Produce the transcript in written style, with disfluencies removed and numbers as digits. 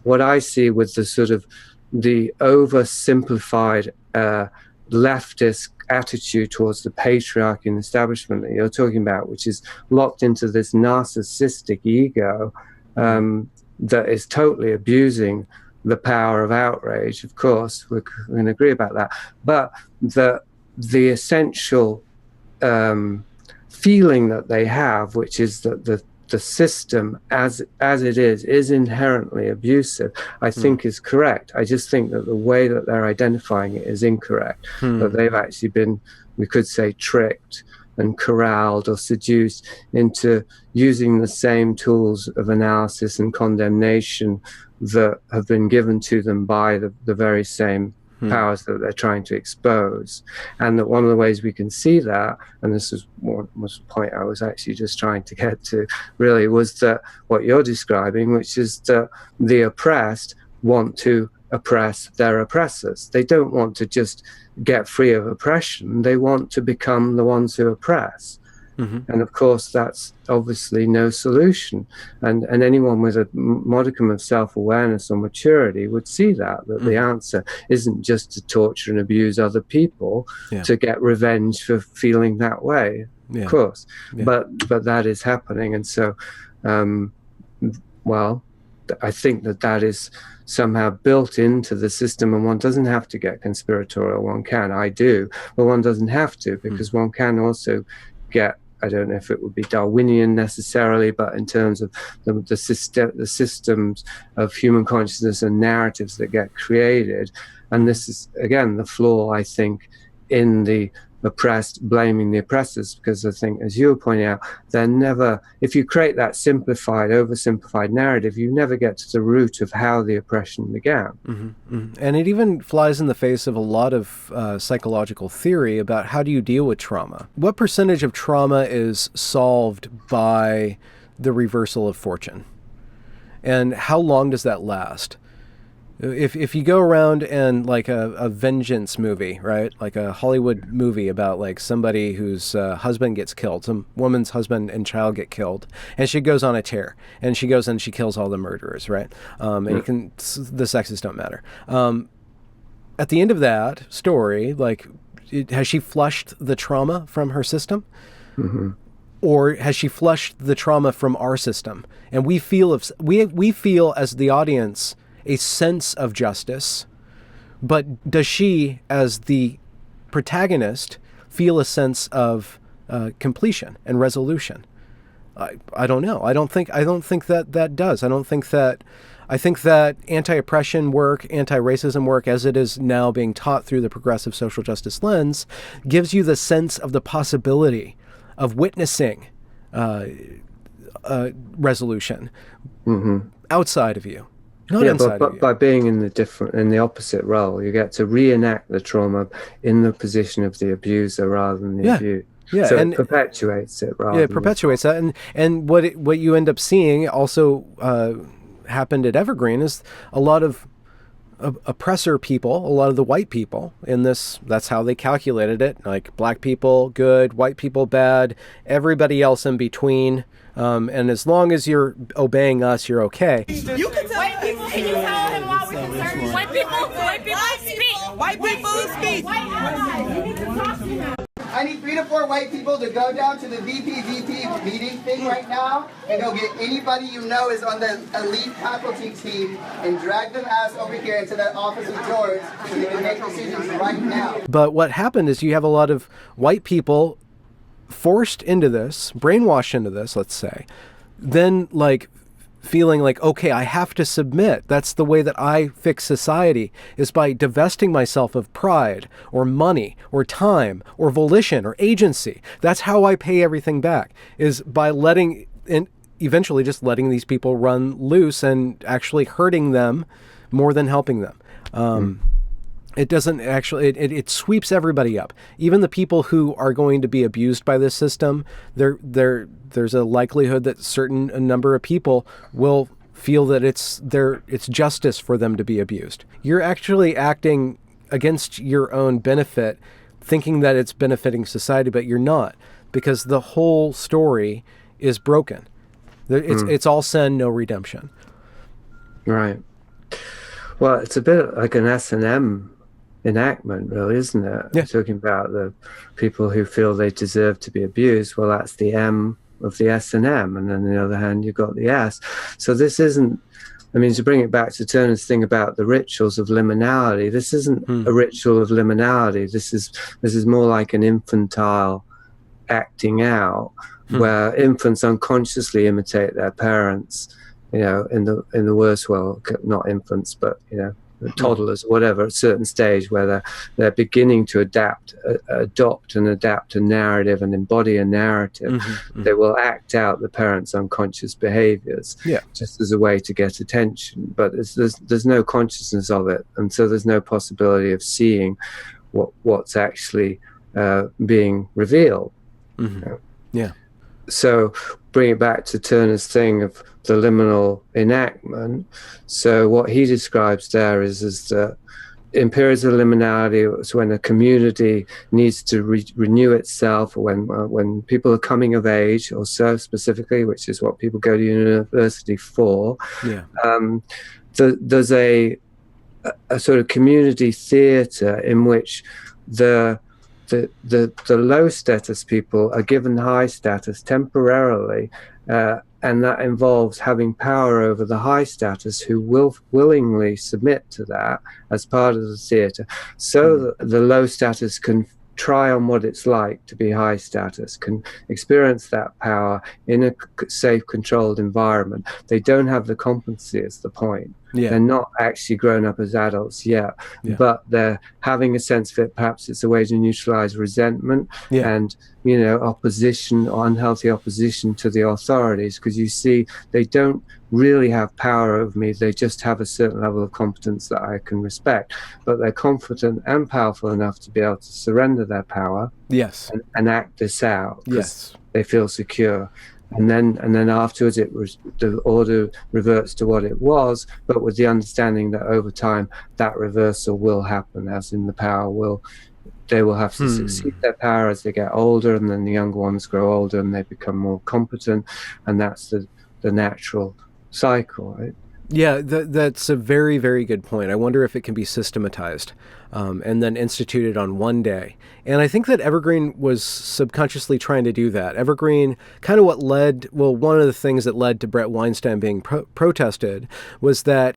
what I see with the sort of the oversimplified leftist attitude towards the patriarchy and establishment that you're talking about, which is locked into this narcissistic ego that is totally abusing the power of outrage. Of course, we can agree about that. But the essential feeling that they have, which is that the system as it is inherently abusive, I think is correct. I just think that the way that they're identifying it is incorrect, that they've actually been, we could say, tricked and corralled or seduced into using the same tools of analysis and condemnation that have been given to them by the very same powers that they're trying to expose. And that one of the ways we can see that, and this is what was the point I was actually just trying to get to, really, was that what you're describing, which is that the oppressed want to oppress their oppressors. They don't want to just get free of oppression. They want to become the ones who oppress. And of course, that's obviously no solution. And anyone with a modicum of self-awareness or maturity would see that the answer isn't just to torture and abuse other people to get revenge for feeling that way, of course. But that is happening. And so, well, I think that is somehow built into the system, and one doesn't have to get conspiratorial. One can, I do, but one doesn't have to, because one can also get, I don't know if it would be Darwinian necessarily, but in terms of the systems of human consciousness and narratives that get created. And this is, again, the flaw, I think, in the oppressed blaming the oppressors, because I think, as you were pointing out, they're never, if you create that simplified, oversimplified narrative, you never get to the root of how the oppression began. And it even flies in the face of a lot of psychological theory about how do you deal with trauma. What percentage of trauma is solved by the reversal of fortune? And how long does that last? If you go around and like a vengeance movie, right? Like a Hollywood movie about like somebody whose husband gets killed, some woman's husband and child get killed, and she goes on a tear, and she goes and she kills all the murderers, right? And you can, the sexes don't matter. At the end of that story, like, has she flushed the trauma from her system? Or has she flushed the trauma from our system? And we feel we feel as the audience a sense of justice, but does she, as the protagonist, feel a sense of completion and resolution? I don't know. I don't think that does. I think that anti-oppression work, anti-racism work, as it is now being taught through the progressive social justice lens, gives you the sense of the possibility of witnessing resolution outside of you. But by being in the opposite role, you get to reenact the trauma in the position of the abuser rather than the abused. So it perpetuates it rather. Yeah, it perpetuates that, and what you end up seeing also happened at Evergreen is a lot of oppressor people, a lot of the white people in this. That's how they calculated it. Like black people good, white people bad, everybody else in between. And as long as you're obeying us, you're okay. You can tell white people. Can you tell him why we're concerned? White people speak. White people speak. White allies. You need to talk to him. I need 3 to 4 white people to go down to the VP meeting thing right now and go get anybody you know is on the elite faculty team and drag them ass over here into that office of yours so they can make decisions right now. But what happened is you have a lot of white people forced into this, brainwashed into this, let's say, then like feeling like, okay, I have to submit. That's the way that I fix society, is by divesting myself of pride or money or time or volition or agency. That's how I pay everything back, is by letting, and eventually just letting these people run loose and actually hurting them more than helping them. It doesn't actually, it sweeps everybody up. Even the people who are going to be abused by this system, there's a likelihood that a number of people will feel that it's justice for them to be abused. You're actually acting against your own benefit, thinking that it's benefiting society, but you're not, because the whole story is broken. It's all sin, no redemption. Right. Well, it's a bit like an S&M enactment, really, isn't it? Yeah. Talking about the people who feel they deserve to be abused. Well, that's the M of the S&M, and then on the other hand, you've got the S. So this isn't, I mean, to bring it back to Turner's thing about the rituals of liminality, this isn't a ritual of liminality. This is more like an infantile acting out, where infants unconsciously imitate their parents, in the worst, well, not infants, but toddlers, whatever, at a certain stage where they're beginning to adopt and adapt a narrative and embody a narrative. They will act out the parents' unconscious behaviors, just as a way to get attention. But there's no consciousness of it, and so there's no possibility of seeing what's actually being revealed. Yeah. So bring it back to Turner's thing of the liminal enactment. So what he describes there is that in periods of liminality, it's when a community needs to renew itself, or when people are coming of age, or so specifically, which is what people go to university for. There's a sort of community theatre in which the low status people are given high status temporarily, and that involves having power over the high status who will willingly submit to that as part of the theatre, so that the low status can try on what it's like to be high status, can experience that power in a safe, controlled environment. They don't have the competency, is the point. They're not actually grown up as adults yet, but they're having a sense of it. Perhaps it's a way to neutralize resentment and opposition, or unhealthy opposition to the authorities, because you see, they don't really have power over me. They just have a certain level of competence that I can respect, but they're confident and powerful enough to be able to surrender their power and act this out because they feel secure. And then afterwards, the order reverts to what it was, but with the understanding that over time that reversal will happen, as in they will have to succeed their power as they get older, and then the younger ones grow older and they become more competent, and that's the natural cycle, right? Yeah, that's a very, very good point. I wonder if it can be systematized and then instituted on one day. And I think that Evergreen was subconsciously trying to do that. Evergreen, kind of one of the things that led to Brett Weinstein being protested was that